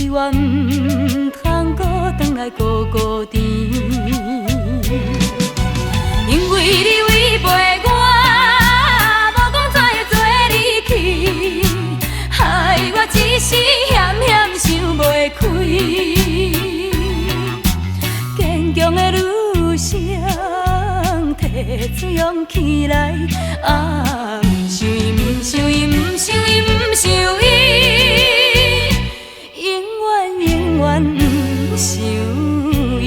开我唔通搁转来孤孤单，因为你违背我，无讲怎会做你去，害我一时险险想袂开。坚强的女生，提出勇气来，不想伊，不想伊，不想伊，不想伊，永远永远不想伊。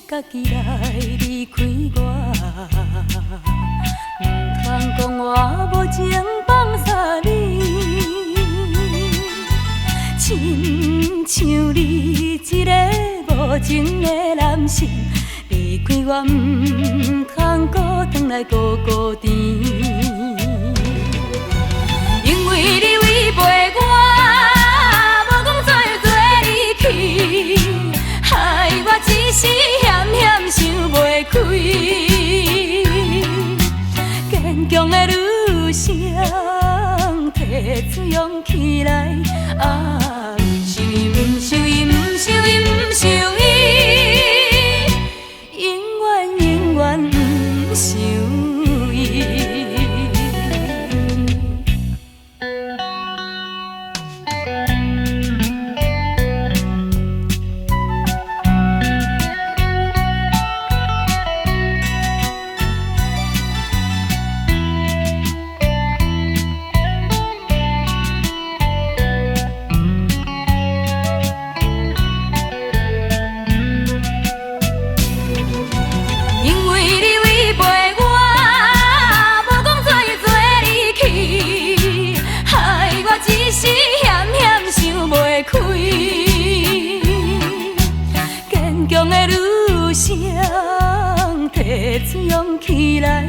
家己来离开我，唔通讲我无情放下你，亲像你一个无情的男性，离开我唔通搁转来孤孤单，因为你违背我，无讲怎会做你去，害我一时。想袂开，坚强的女生，提出勇气来，不想伊，不想伊，不想伊，不想伊，永远永远不想伊。一时险险想袂开，坚强的女生，提出勇气来，